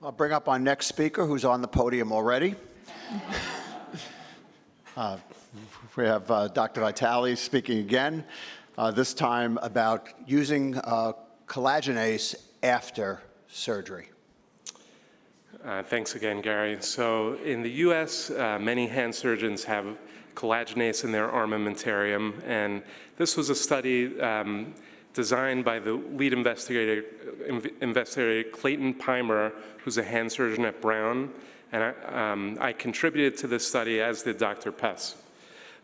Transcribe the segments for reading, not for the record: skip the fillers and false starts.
I'll bring up our next speaker, who's on the podium already. We have Dr. Vitale speaking again, this time about using collagenase after surgery. Thanks again, Gary. So in the US, many hand surgeons have collagenase in their armamentarium, and this was a study designed by the lead investigator Clayton Pimer, who's a hand surgeon at Brown, and I contributed to this study, as did Dr. Pess.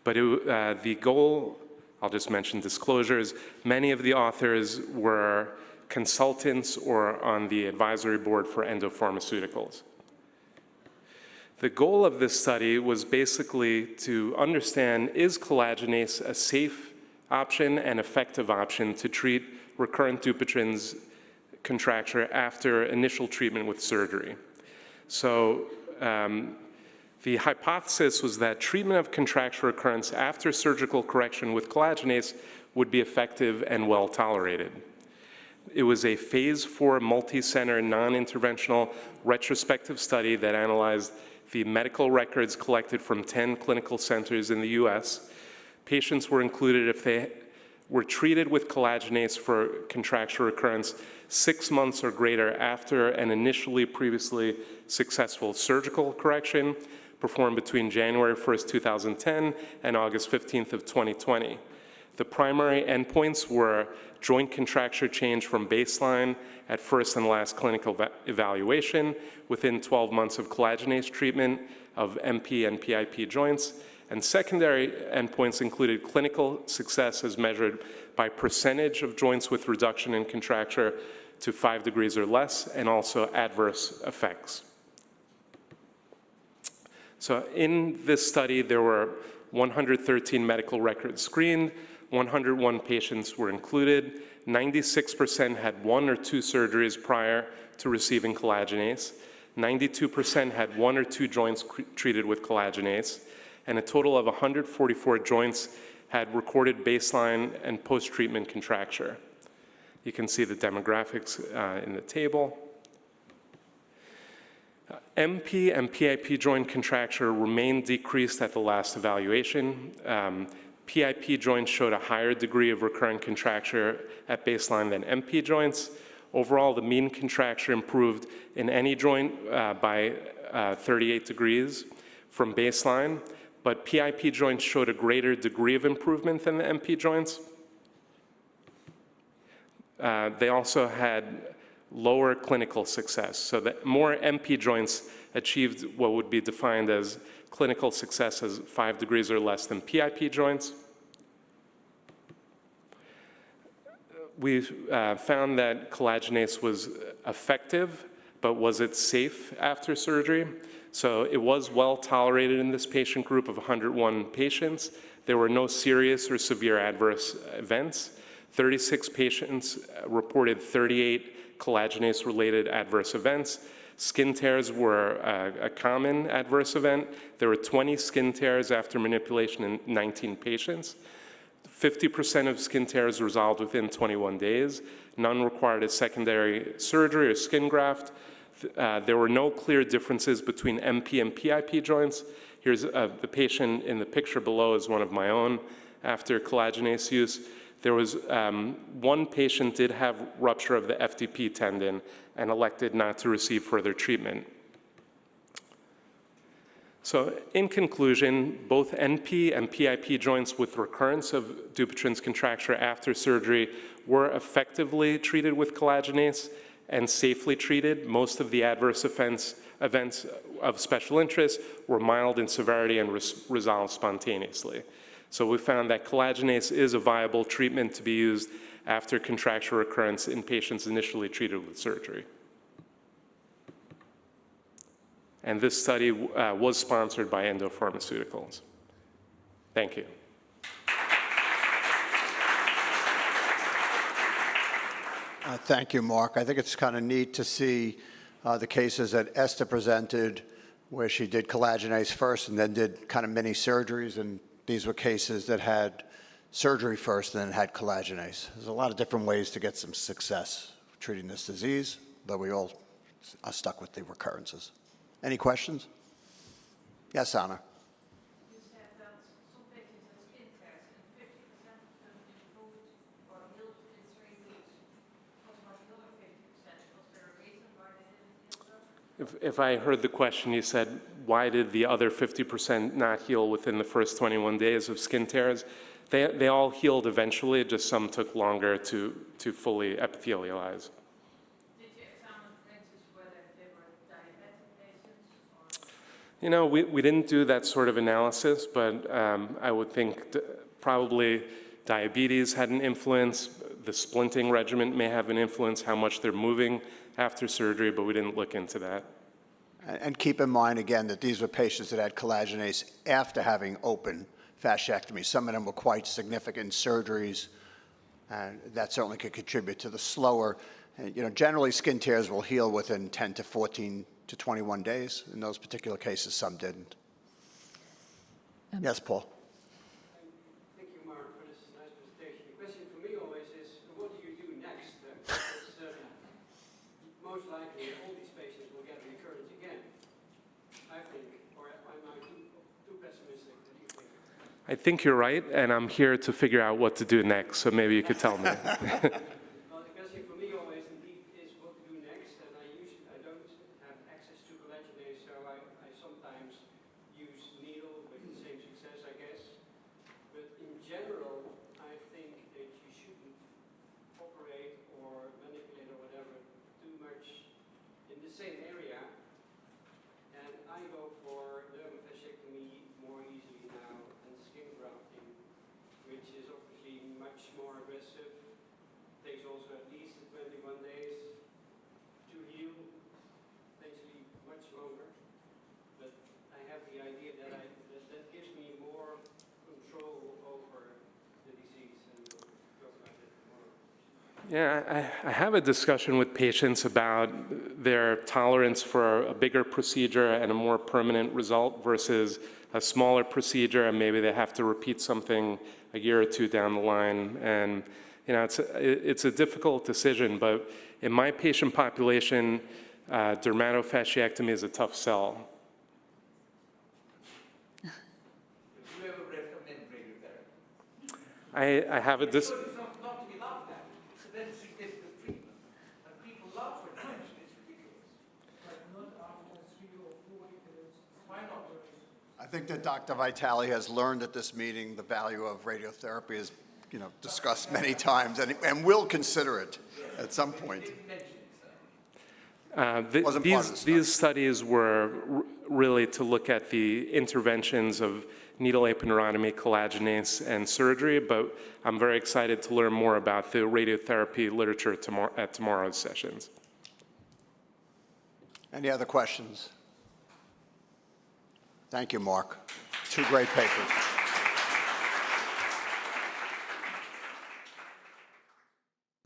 But the goal, I'll just mention disclosures, many of the authors were consultants or on the advisory board for endopharmaceuticals. The goal of this study was basically to understand, is collagenase a safe option and effective option to treat recurrent Dupuytren's contracture after initial treatment with surgery? So the hypothesis was that treatment of contracture recurrence after surgical correction with collagenase would be effective and well tolerated. It was a phase 4 multicenter non-interventional retrospective study that analyzed the medical records collected from 10 clinical centers in the US. Patients were included if they were treated with collagenase for contracture recurrence 6 months or greater after an initially previously successful surgical correction performed between January 1st, 2010 and August 15th of 2020. The primary endpoints were joint contracture change from baseline at first and last clinical evaluation within 12 months of collagenase treatment of MP and PIP joints, and secondary endpoints included clinical success as measured by percentage of joints with reduction in contracture to 5 degrees or less, and also adverse effects. So in this study, there were 113 medical records screened, 101 patients were included, 96% had 1 or 2 surgeries prior to receiving collagenase, 92% had 1 or 2 joints treated with collagenase, and a total of 144 joints had recorded baseline and post-treatment contracture. You can see the demographics in the table. MP and PIP joint contracture remained decreased at the last evaluation. PIP joints showed a higher degree of recurrent contracture at baseline than MP joints. Overall, the mean contracture improved in any joint by 38 degrees from baseline, but PIP joints showed a greater degree of improvement than the MP joints. They also had lower clinical success, so that more MP joints achieved what would be defined as clinical success as 5 degrees or less than PIP joints. We found that collagenase was effective, but was it safe after surgery? So it was well tolerated in this patient group of 101 patients. There were no serious or severe adverse events. 36 patients reported 38 collagenase-related adverse events. Skin tears were a common adverse event. There were 20 skin tears after manipulation in 19 patients. 50% of skin tears resolved within 21 days. None required a secondary surgery or skin graft. There were no clear differences between MP and PIP joints. Here's the patient in the picture below is one of my own after collagenase use. There was one patient did have rupture of the FDP tendon and elected not to receive further treatment. So in conclusion, both NP and PIP joints with recurrence of Dupuytren's contracture after surgery were effectively treated with collagenase and safely treated. Most of the adverse events of special interest were mild in severity and resolved spontaneously. So we found that collagenase is a viable treatment to be used after contracture recurrence in patients initially treated with surgery. And this study was sponsored by endopharmaceuticals. Thank you. Thank you, Mark. I think it's kind of neat to see the cases that Esther presented where she did collagenase first and then did kind of mini surgeries, and these were cases that had surgery first and then had collagenase. There's a lot of different ways to get some success treating this disease, though we all stuck with the recurrences. Any questions? Yes, Anna? You said that some patients have skin tears and 50% of them improved or healed in 3 weeks. What about the other 50%? Was there a reason why they didn't heal them? If I heard the question, you said, why did the other 50% not heal within the first 21 days of skin tears? They all healed eventually, just some took longer to fully epithelialize. Did you examine, for instance, whether they were diabetic patients or? You know, we didn't do that sort of analysis, but I would think probably diabetes had an influence. The splinting regimen may have an influence, how much they're moving after surgery, but we didn't look into that. And keep in mind, again, that these were patients that had collagenase after having open fasciectomy. Some of them were quite significant surgeries, and that certainly could contribute to the slower. You know, generally, skin tears will heal within 10 to 14 to 21 days. In those particular cases, some didn't. Yes, Paul? Thank you, Mark, for this nice presentation. The question for me always is, what do you do next? Because most likely, all these patients will get recurrence again, I think. Or am I too pessimistic? What do you think? I think you're right, and I'm here to figure out what to do next, so maybe you could tell me. Well, the question for me always indeed is what to do next, and I don't have access to collagenase, so I sometimes use needle with the same success, I guess. But in general, I think that you shouldn't operate or manipulate or whatever too much in the same area. And I go for dermofasciectomy more easily now and skin grafting, which is obviously much more aggressive. Takes also at least 21 days to heal, potentially much longer. But I have the idea that that gives me more control over the disease, and we'll talk about that tomorrow. Yeah, I have a discussion with patients about their tolerance for a bigger procedure and a more permanent result versus a smaller procedure, and maybe they have to repeat something a year or two down the line. And you know, it's a difficult decision, but in my patient population, dermatofasciectomy is a tough sell. Do you ever recommend radiotherapy? I have a It's not to be laughed at. It's a very significant treatment. And people laugh at it. It's ridiculous. But not after 3 or 4 years. Why not? I think that Dr. Vitale has learned at this meeting the value of radiotherapy is, you know, discussed many times, and will consider it at some point. Wasn't part of the study. These studies were really to look at the interventions of needle aponeurotomy, collagenase, and surgery, but I'm very excited to learn more about the radiotherapy literature at tomorrow's sessions. Any other questions? Thank you, Mark. 2 great papers.